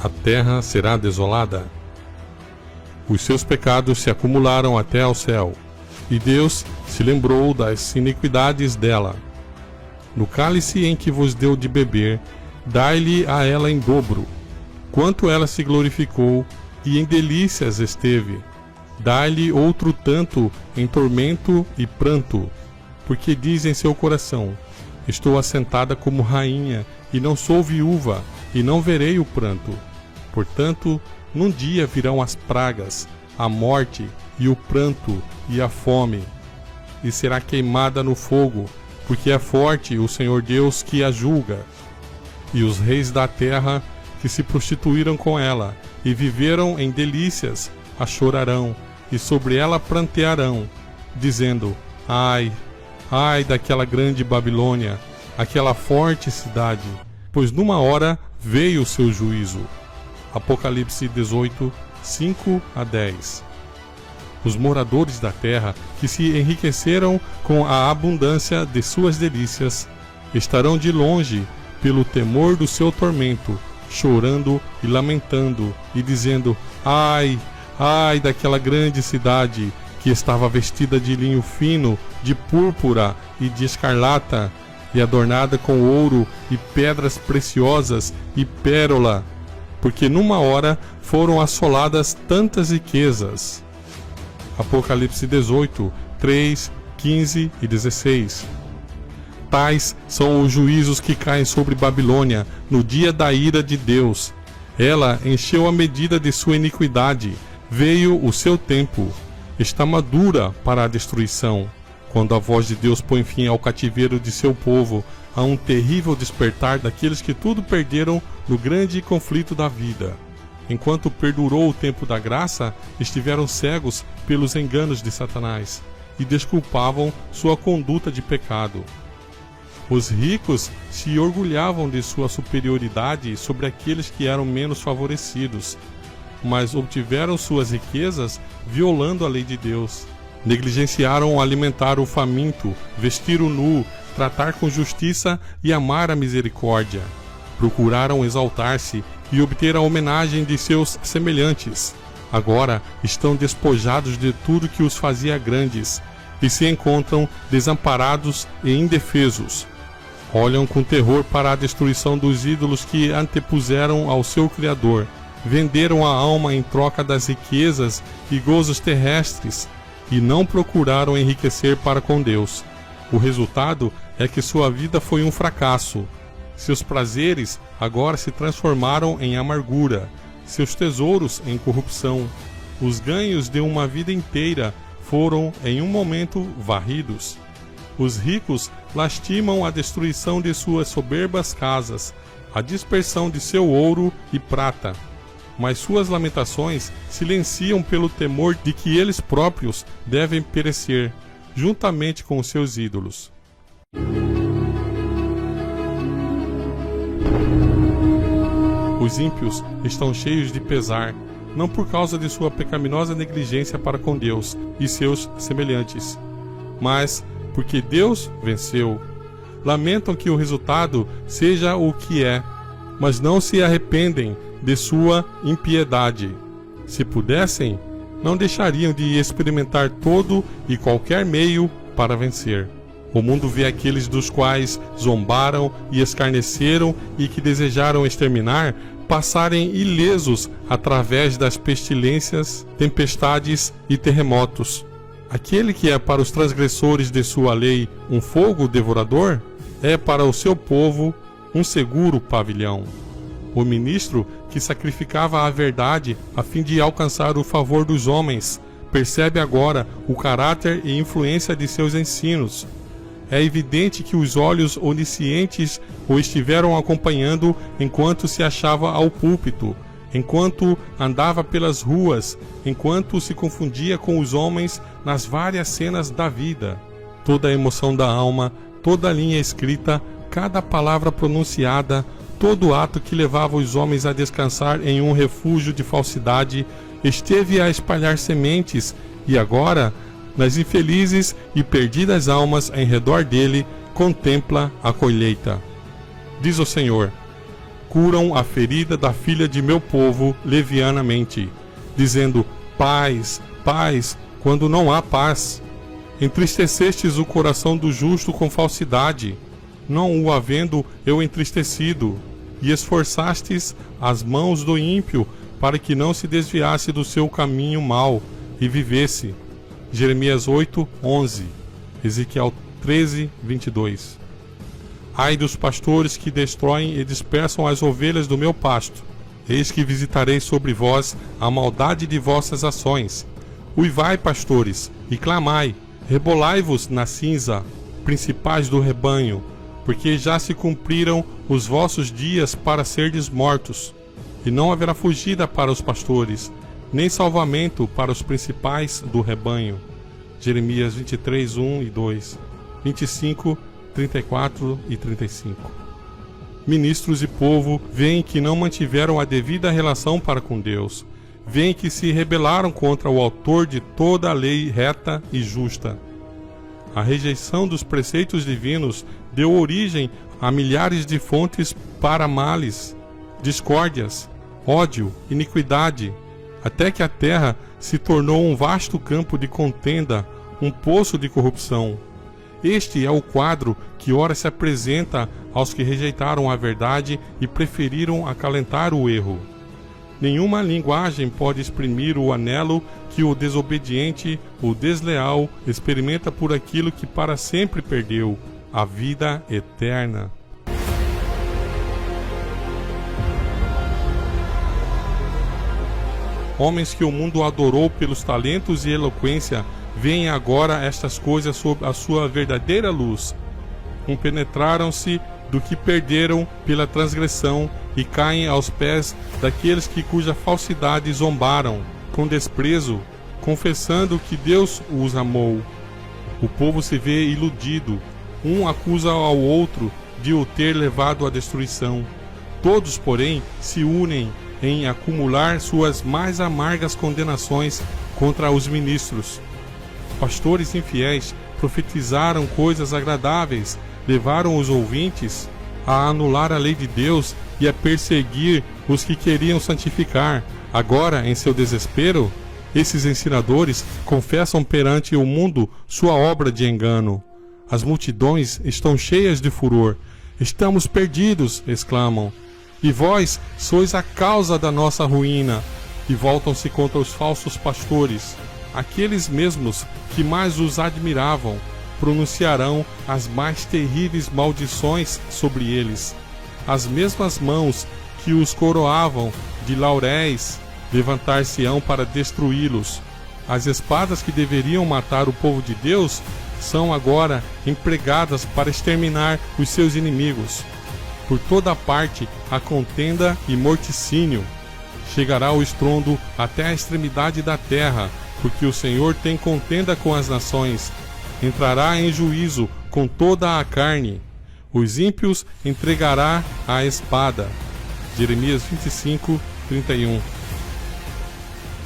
a terra será desolada. Os seus pecados se acumularam até ao céu, e Deus se lembrou das iniquidades dela. No cálice em que vos deu de beber, dai-lhe a ela em dobro. Quanto ela se glorificou, e em delícias esteve, dai-lhe outro tanto em tormento e pranto, porque diz em seu coração: estou assentada como rainha, e não sou viúva, e não verei o pranto. Portanto, num dia virão as pragas, a morte, e o pranto, e a fome, e será queimada no fogo, porque é forte o Senhor Deus que a julga. E os reis da terra, que se prostituíram com ela, e viveram em delícias, a chorarão, e sobre ela prantearão, dizendo: ai, ai daquela grande Babilônia, aquela forte cidade, pois numa hora veio o seu juízo. Apocalipse 18, 5 a 10. Os moradores da terra, que se enriqueceram com a abundância de suas delícias, estarão de longe pelo temor do seu tormento, chorando e lamentando, e dizendo: ai, ai daquela grande cidade, que estava vestida de linho fino, de púrpura e de escarlata, e adornada com ouro e pedras preciosas e pérola, porque numa hora foram assoladas tantas riquezas. Apocalipse 18, 3, 15 e 16. Tais são os juízos que caem sobre Babilônia no dia da ira de Deus. Ela encheu a medida de sua iniquidade, veio o seu tempo, está madura para a destruição. Quando a voz de Deus põe fim ao cativeiro de seu povo, a um terrível despertar daqueles que tudo perderam no grande conflito da vida. Enquanto perdurou o tempo da graça, estiveram cegos pelos enganos de Satanás, e desculpavam sua conduta de pecado. Os ricos se orgulhavam de sua superioridade sobre aqueles que eram menos favorecidos, mas obtiveram suas riquezas violando a lei de Deus. Negligenciaram alimentar o faminto, vestir o nu, tratar com justiça e amar a misericórdia. Procuraram exaltar-se e obter a homenagem de seus semelhantes. Agora estão despojados de tudo que os fazia grandes, e se encontram desamparados e indefesos. Olham com terror para a destruição dos ídolos que antepuseram ao seu Criador. Venderam a alma em troca das riquezas e gozos terrestres, e não procuraram enriquecer para com Deus. O resultado é que sua vida foi um fracasso. Seus prazeres agora se transformaram em amargura, seus tesouros em corrupção. Os ganhos de uma vida inteira foram, em um momento, varridos. Os ricos lastimam a destruição de suas soberbas casas, a dispersão de seu ouro e prata. Mas suas lamentações silenciam pelo temor de que eles próprios devem perecer, juntamente com os seus ídolos. Os ímpios estão cheios de pesar, não por causa de sua pecaminosa negligência para com Deus e seus semelhantes, mas porque Deus venceu. Lamentam que o resultado seja o que é, mas não se arrependem de sua impiedade. Se pudessem, não deixariam de experimentar todo e qualquer meio para vencer. O mundo vê aqueles dos quais zombaram e escarneceram e que desejaram exterminar passarem ilesos através das pestilências, tempestades e terremotos. Aquele que é para os transgressores de sua lei um fogo devorador, é para o seu povo um seguro pavilhão. O ministro que sacrificava a verdade a fim de alcançar o favor dos homens, percebe agora o caráter e influência de seus ensinos. É evidente que os olhos oniscientes o estiveram acompanhando enquanto se achava ao púlpito, enquanto andava pelas ruas, enquanto se confundia com os homens nas várias cenas da vida. Toda a emoção da alma, toda a linha escrita, cada palavra pronunciada, todo ato que levava os homens a descansar em um refúgio de falsidade, esteve a espalhar sementes, e agora, nas infelizes e perdidas almas em redor dele, contempla a colheita. Diz o Senhor: curam a ferida da filha de meu povo levianamente, dizendo: paz, paz, quando não há paz. Entristecestes o coração do justo com falsidade, não o havendo eu entristecido, e esforçastes as mãos do ímpio para que não se desviasse do seu caminho mau e vivesse. Jeremias 8, 11, Ezequiel 13, 22. Ai dos pastores que destroem e dispersam as ovelhas do meu pasto. Eis que visitarei sobre vós a maldade de vossas ações. Uivai, pastores, e clamai, rebolai-vos na cinza, principais do rebanho, porque já se cumpriram os vossos dias para serdes mortos. E não haverá fugida para os pastores, nem salvamento para os principais do rebanho. Jeremias 23, 1 e 2, 25, 34 e 35. Ministros e povo veem que não mantiveram a devida relação para com Deus. Veem que se rebelaram contra o autor de toda a lei reta e justa. A rejeição dos preceitos divinos deu origem a milhares de fontes para males, discórdias, ódio, iniquidade, até que a terra se tornou um vasto campo de contenda, um poço de corrupção. Este é o quadro que ora se apresenta aos que rejeitaram a verdade e preferiram acalentar o erro. Nenhuma linguagem pode exprimir o anelo que o desobediente, o desleal, experimenta por aquilo que para sempre perdeu, a vida eterna. Homens que o mundo adorou pelos talentos e eloquência, veem agora estas coisas sob a sua verdadeira luz. Compenetraram-se do que perderam pela transgressão e caem aos pés daqueles que cuja falsidade zombaram, com desprezo, confessando que Deus os amou. O povo se vê iludido, um acusa ao outro de o ter levado à destruição. Todos, porém, se unem em acumular suas mais amargas condenações contra os ministros. Pastores infiéis profetizaram coisas agradáveis, levaram os ouvintes a anular a lei de Deus e a perseguir os que queriam santificar. Agora, em seu desespero, esses ensinadores confessam perante o mundo sua obra de engano. As multidões estão cheias de furor. Estamos perdidos, exclamam. E vós sois a causa da nossa ruína. E voltam-se contra os falsos pastores. Aqueles mesmos que mais os admiravam pronunciarão as mais terríveis maldições sobre eles. As mesmas mãos que os coroavam de lauréis levantar-se-ão para destruí-los. As espadas que deveriam matar o povo de Deus são agora empregadas para exterminar os seus inimigos. Por toda parte há contenda e morticínio. Chegará o estrondo até a extremidade da terra, porque o Senhor tem contenda com as nações. Entrará em juízo com toda a carne. Os ímpios entregará à espada. Jeremias 25, 31.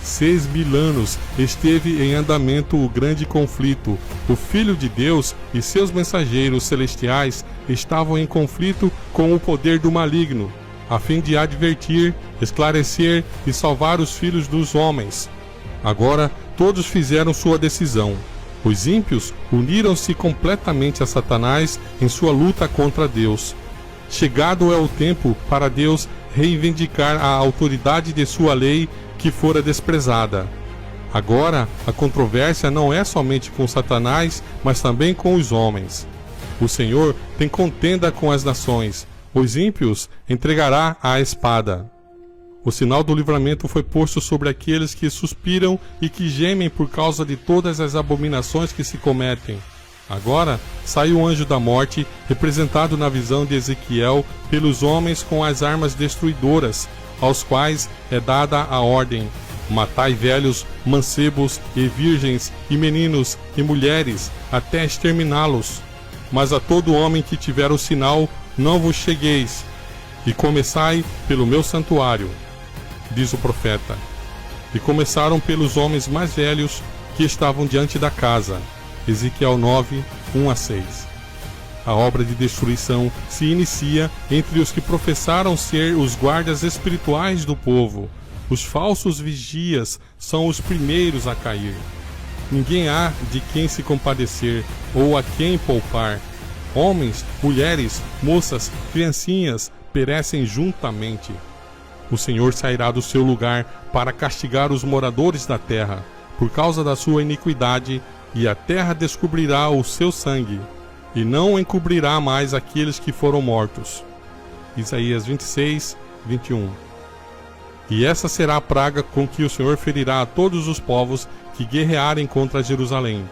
6.000 anos esteve em andamento o grande conflito. O Filho de Deus e seus mensageiros celestiais estavam em conflito com o poder do maligno, a fim de advertir, esclarecer e salvar os filhos dos homens. Agora todos fizeram sua decisão. Os ímpios uniram-se completamente a Satanás em sua luta contra Deus. Chegado é o tempo para Deus reivindicar a autoridade de sua lei que fora desprezada. Agora, a controvérsia não é somente com Satanás, mas também com os homens. O Senhor tem contenda com as nações. Os ímpios entregará à espada. O sinal do livramento foi posto sobre aqueles que suspiram e que gemem por causa de todas as abominações que se cometem. Agora sai o anjo da morte, representado na visão de Ezequiel pelos homens com as armas destruidoras, aos quais é dada a ordem: matai velhos, mancebos e virgens, e meninos e mulheres, até exterminá-los. Mas a todo homem que tiver o sinal, não vos chegueis, e começai pelo meu santuário, diz o profeta. E começaram pelos homens mais velhos que estavam diante da casa. Ezequiel 9, 1 a 6. A obra de destruição se inicia entre os que professaram ser os guardas espirituais do povo. Os falsos vigias são os primeiros a cair. Ninguém há de quem se compadecer ou a quem poupar. Homens, mulheres, moças, criancinhas perecem juntamente. O Senhor sairá do seu lugar para castigar os moradores da terra, por causa da sua iniquidade, e a terra descobrirá o seu sangue, e não encobrirá mais aqueles que foram mortos. Isaías 26, 21. E essa será a praga com que o Senhor ferirá a todos os povos que guerrearem contra Jerusalém.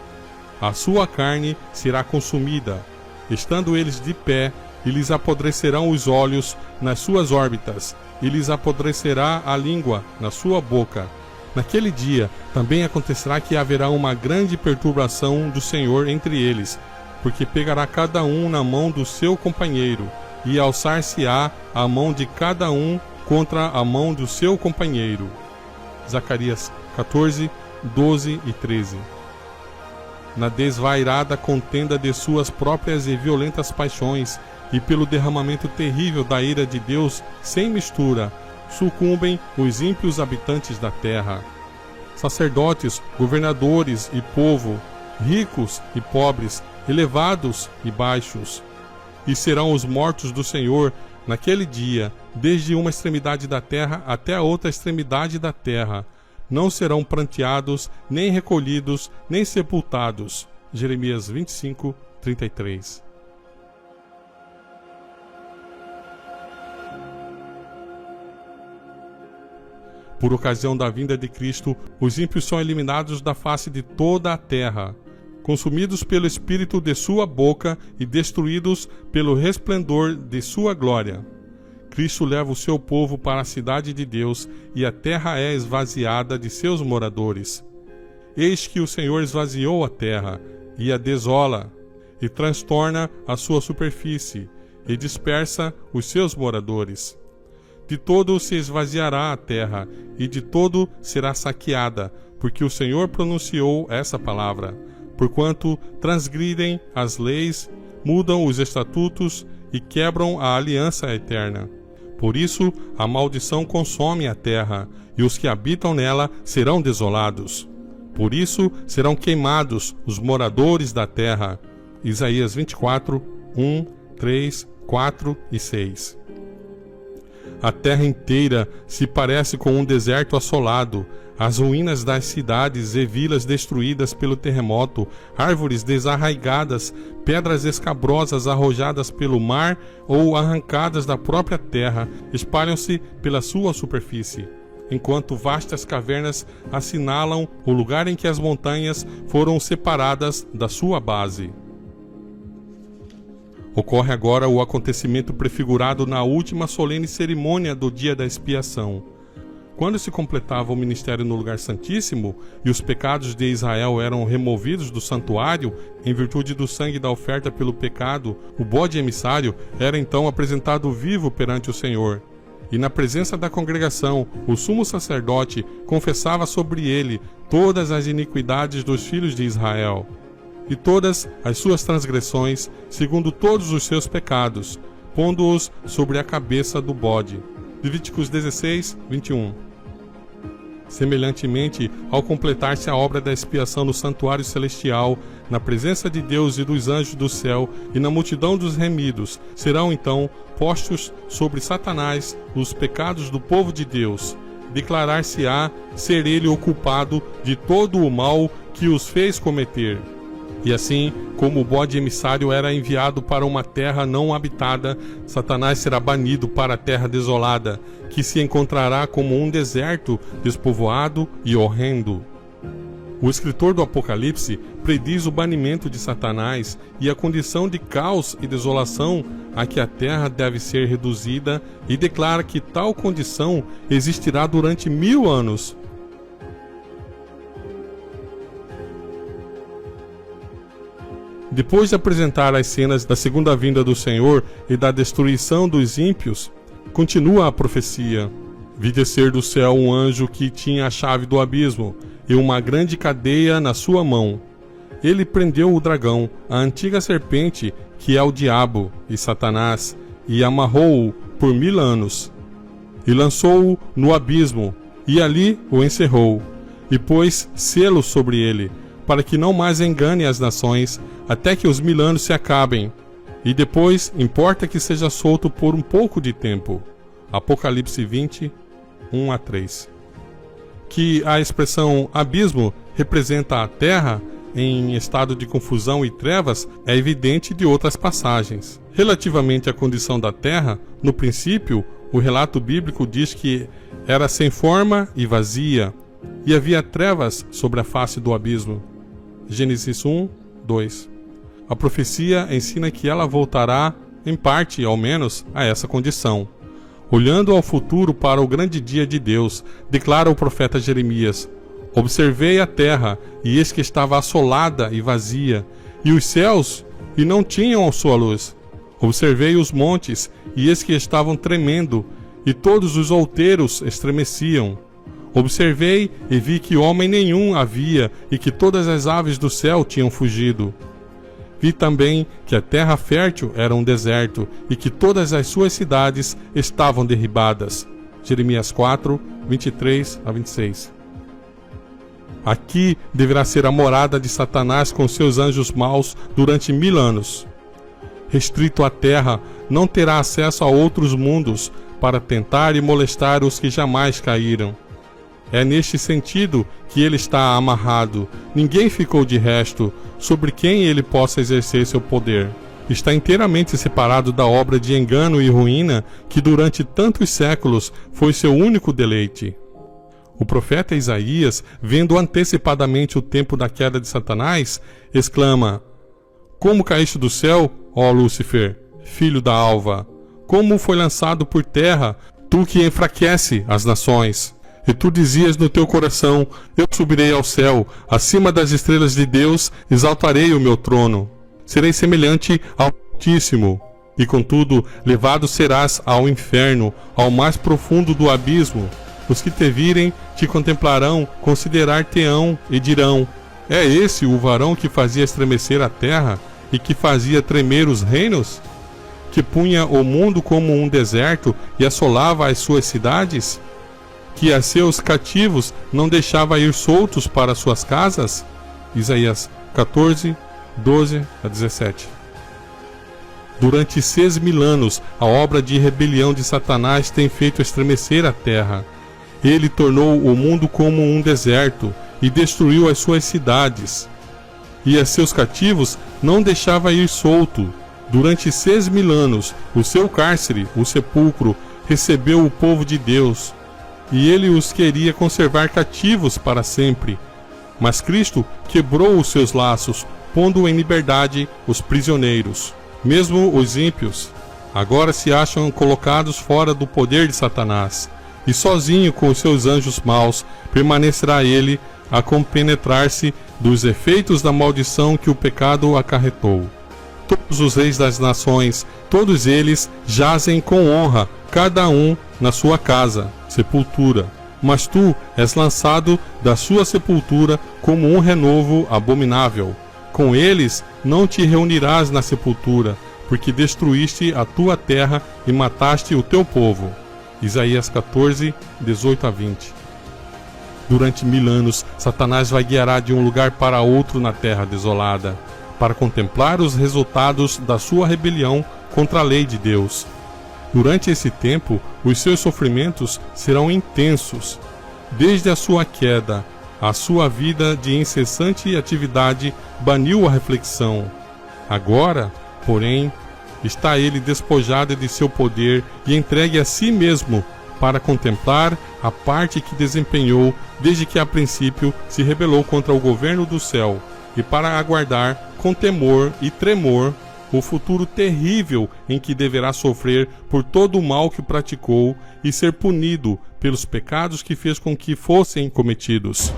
A sua carne será consumida, estando eles de pé, e lhes apodrecerão os olhos nas suas órbitas, e lhes apodrecerá a língua na sua boca. Naquele dia também acontecerá que haverá uma grande perturbação do Senhor entre eles, porque pegará cada um na mão do seu companheiro, e alçar-se-á a mão de cada um contra a mão do seu companheiro. Zacarias 14, 12 e 13. Na desvairada contenda de suas próprias e violentas paixões, e pelo derramamento terrível da ira de Deus sem mistura, sucumbem os ímpios habitantes da terra. Sacerdotes, governadores e povo, ricos e pobres, elevados e baixos. E serão os mortos do Senhor naquele dia, desde uma extremidade da terra até a outra extremidade da terra. Não serão pranteados, nem recolhidos, nem sepultados. Jeremias 25, 33. Por ocasião da vinda de Cristo, os ímpios são eliminados da face de toda a terra, consumidos pelo espírito de sua boca e destruídos pelo resplendor de sua glória. Cristo leva o seu povo para a cidade de Deus, e a terra é esvaziada de seus moradores. Eis que o Senhor esvaziou a terra, e a desola, e transtorna a sua superfície, e dispersa os seus moradores. De todo se esvaziará a terra, e de todo será saqueada, porque o Senhor pronunciou essa palavra. Porquanto transgridem as leis, mudam os estatutos e quebram a aliança eterna. Por isso a maldição consome a terra, e os que habitam nela serão desolados. Por isso serão queimados os moradores da terra. Isaías 24, 1, 3, 4 e 6. A terra inteira se parece com um deserto assolado, as ruínas das cidades e vilas destruídas pelo terremoto, árvores desarraigadas, pedras escabrosas arrojadas pelo mar ou arrancadas da própria terra, espalham-se pela sua superfície, enquanto vastas cavernas assinalam o lugar em que as montanhas foram separadas da sua base. Ocorre agora o acontecimento prefigurado na última solene cerimônia do dia da expiação. Quando se completava o ministério no lugar santíssimo e os pecados de Israel eram removidos do santuário em virtude do sangue da oferta pelo pecado, o bode emissário era então apresentado vivo perante o Senhor. E na presença da congregação, o sumo sacerdote confessava sobre ele todas as iniquidades dos filhos de Israel e todas as suas transgressões, segundo todos os seus pecados, pondo-os sobre a cabeça do bode. Levíticos 16, 21. Semelhantemente, ao completar-se a obra da expiação no santuário celestial, na presença de Deus e dos anjos do céu e na multidão dos remidos, serão então postos sobre Satanás os pecados do povo de Deus. Declarar-se-á ser ele o culpado de todo o mal que os fez cometer. E assim, como o bode emissário era enviado para uma terra não habitada, Satanás será banido para a terra desolada, que se encontrará como um deserto despovoado e horrendo. O escritor do Apocalipse prediz o banimento de Satanás e a condição de caos e desolação a que a terra deve ser reduzida e declara que tal condição existirá durante 1000 anos. Depois de apresentar as cenas da segunda vinda do Senhor e da destruição dos ímpios, continua a profecia. Vi descer do céu um anjo que tinha a chave do abismo e uma grande cadeia na sua mão. Ele prendeu o dragão, a antiga serpente, que é o diabo e Satanás, e amarrou-o por 1000 anos, e lançou-o no abismo, e ali o encerrou, e pôs selo sobre ele, para que não mais engane as nações, até que os 1000 anos se acabem, e depois importa que seja solto por um pouco de tempo. Apocalipse 20, 1 a 3. Que a expressão abismo representa a terra em estado de confusão e trevas é evidente de outras passagens. Relativamente à condição da terra, no princípio, o relato bíblico diz que era sem forma e vazia, e havia trevas sobre a face do abismo. Gênesis 1, 2. A profecia ensina que ela voltará, em parte ao menos, a essa condição. Olhando ao futuro para o grande dia de Deus, declara o profeta Jeremias: observei a terra, e eis que estava assolada e vazia, e os céus, e não tinham a sua luz. Observei os montes, e eis que estavam tremendo, e todos os outeiros estremeciam. Observei e vi que homem nenhum havia, e que todas as aves do céu tinham fugido. Vi também que a terra fértil era um deserto, e que todas as suas cidades estavam derribadas. Jeremias 4, 23 a 26. Aqui deverá ser a morada de Satanás com seus anjos maus durante 1000 anos. Restrito à terra, não terá acesso a outros mundos para tentar e molestar os que jamais caíram. É neste sentido que ele está amarrado. Ninguém ficou de resto sobre quem ele possa exercer seu poder. Está inteiramente separado da obra de engano e ruína que durante tantos séculos foi seu único deleite. O profeta Isaías, vendo antecipadamente o tempo da queda de Satanás, exclama: como caíste do céu, ó Lúcifer, filho da alva? Como foi lançado por terra, tu que enfraquece as nações? E tu dizias no teu coração: eu subirei ao céu, acima das estrelas de Deus exaltarei o meu trono. Serei semelhante ao Altíssimo, e contudo levado serás ao inferno, ao mais profundo do abismo. Os que te virem te contemplarão, considerar-te-ão e dirão: é esse o varão que fazia estremecer a terra e que fazia tremer os reinos? Que punha o mundo como um deserto e assolava as suas cidades? Que a seus cativos não deixava ir soltos para suas casas? Isaías 14, 12 a 17. Durante 6.000 anos, a obra de rebelião de Satanás tem feito estremecer a terra. Ele tornou o mundo como um deserto e destruiu as suas cidades. E a seus cativos não deixava ir solto. Durante 6.000 anos, o seu cárcere, o sepulcro, recebeu o povo de Deus. E ele os queria conservar cativos para sempre. Mas Cristo quebrou os seus laços, pondo em liberdade os prisioneiros. Mesmo os ímpios agora se acham colocados fora do poder de Satanás, e sozinho com os seus anjos maus permanecerá ele a compenetrar-se dos efeitos da maldição que o pecado acarretou. Todos os reis das nações, todos eles jazem com honra, cada um na sua casa, sepultura. Mas tu és lançado da sua sepultura como um renovo abominável. Com eles não te reunirás na sepultura, porque destruíste a tua terra e mataste o teu povo. Isaías 14, 18 a 20. Durante 1000 anos, Satanás vagueará de um lugar para outro na terra desolada, para contemplar os resultados da sua rebelião contra a lei de Deus. Durante esse tempo, os seus sofrimentos serão intensos. Desde a sua queda, a sua vida de incessante atividade baniu a reflexão. Agora, porém, está ele despojado de seu poder e entregue a si mesmo para contemplar a parte que desempenhou desde que a princípio se rebelou contra o governo do céu, e para aguardar com temor e tremor o futuro terrível em que deverá sofrer por todo o mal que praticou e ser punido pelos pecados que fez com que fossem cometidos.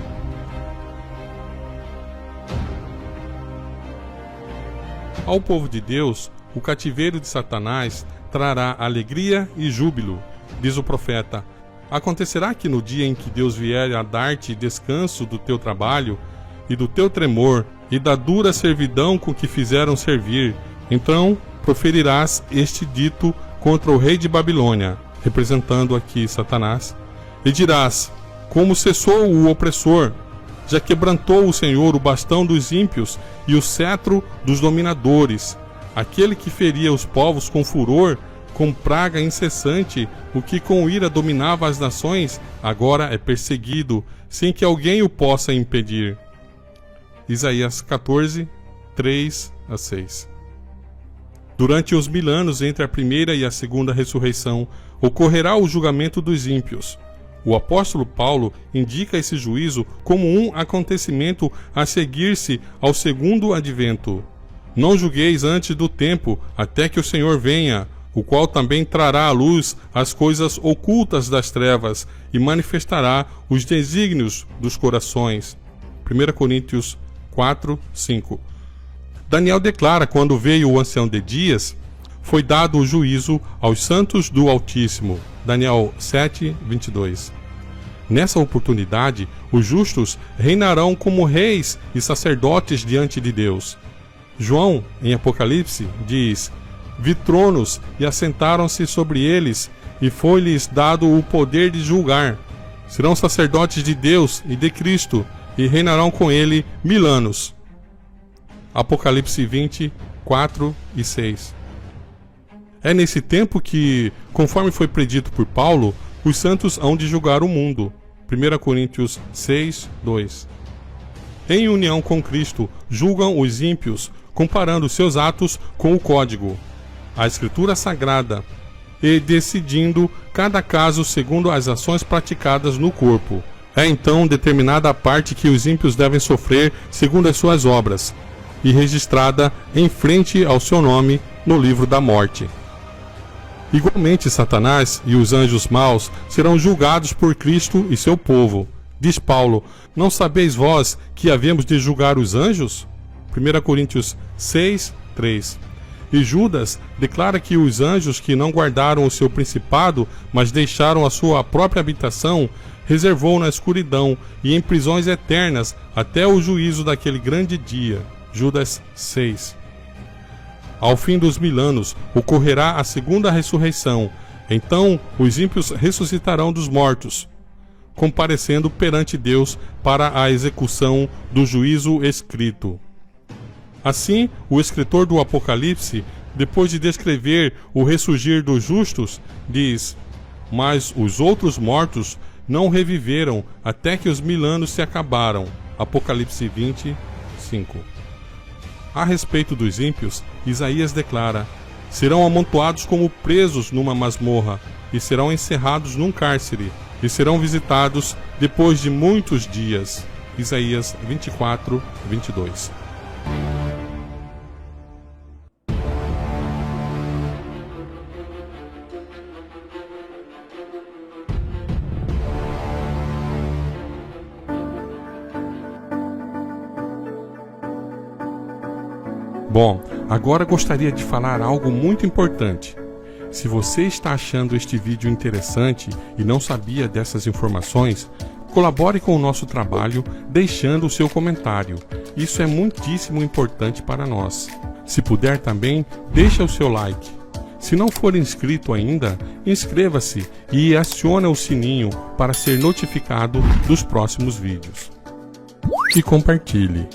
Ao povo de Deus, o cativeiro de Satanás trará alegria e júbilo. Diz o profeta: acontecerá que no dia em que Deus vier a dar-te descanso do teu trabalho e do teu tremor e da dura servidão com que fizeram servir, Então proferirás este dito contra o rei de Babilônia, representando aqui Satanás, e dirás: como cessou o opressor, já quebrantou o Senhor o bastão dos ímpios e o cetro dos dominadores, aquele que feria os povos com furor, com praga incessante, o que com ira dominava as nações, agora é perseguido, sem que alguém o possa impedir. Isaías 14, 3-6. Durante os 1000 anos entre a primeira e a segunda ressurreição, ocorrerá o julgamento dos ímpios. O apóstolo Paulo indica esse juízo como um acontecimento a seguir-se ao segundo advento. Não julgueis antes do tempo, até que o Senhor venha, o qual também trará à luz as coisas ocultas das trevas e manifestará os desígnios dos corações. 1 Coríntios 4, 5. Daniel declara: quando veio o ancião de dias, foi dado o juízo aos santos do Altíssimo. Daniel 7, 22. Nessa oportunidade, os justos reinarão como reis e sacerdotes diante de Deus. João, em Apocalipse, diz: vi tronos e assentaram-se sobre eles, e foi-lhes dado o poder de julgar. Serão sacerdotes de Deus e de Cristo, e reinarão com ele 1000 anos. Apocalipse 20, 4 e 6. É nesse tempo que, conforme foi predito por Paulo, os santos hão de julgar o mundo. 1 Coríntios 6, 2. Em união com Cristo, julgam os ímpios, comparando seus atos com o código, a Escritura Sagrada, e decidindo cada caso segundo as ações praticadas no corpo. É então determinada a parte que os ímpios devem sofrer segundo as suas obras, e registrada em frente ao seu nome no livro da morte. Igualmente, Satanás e os anjos maus serão julgados por Cristo e seu povo. Diz Paulo: não sabeis vós que havemos de julgar os anjos? 1 Coríntios 6, 3. E Judas declara que os anjos que não guardaram o seu principado, mas deixaram a sua própria habitação, reservou na escuridão e em prisões eternas até o juízo daquele grande dia. Judas 6. Ao fim dos 1000 anos, ocorrerá a segunda ressurreição. Então, os ímpios ressuscitarão dos mortos, comparecendo perante Deus para a execução do juízo escrito. Assim, o escritor do Apocalipse, depois de descrever o ressurgir dos justos, diz: mas os outros mortos não reviveram até que os 1000 anos se acabaram. Apocalipse 20, 5. A respeito dos ímpios, Isaías declara: serão amontoados como presos numa masmorra, e serão encerrados num cárcere, e serão visitados depois de muitos dias. Isaías 24, 22. Bom, agora gostaria de falar algo muito importante. Se você está achando este vídeo interessante e não sabia dessas informações, colabore com o nosso trabalho deixando o seu comentário. Isso é muitíssimo importante para nós. Se puder também, deixe o seu like. Se não for inscrito ainda, inscreva-se e acione o sininho para ser notificado dos próximos vídeos. E compartilhe.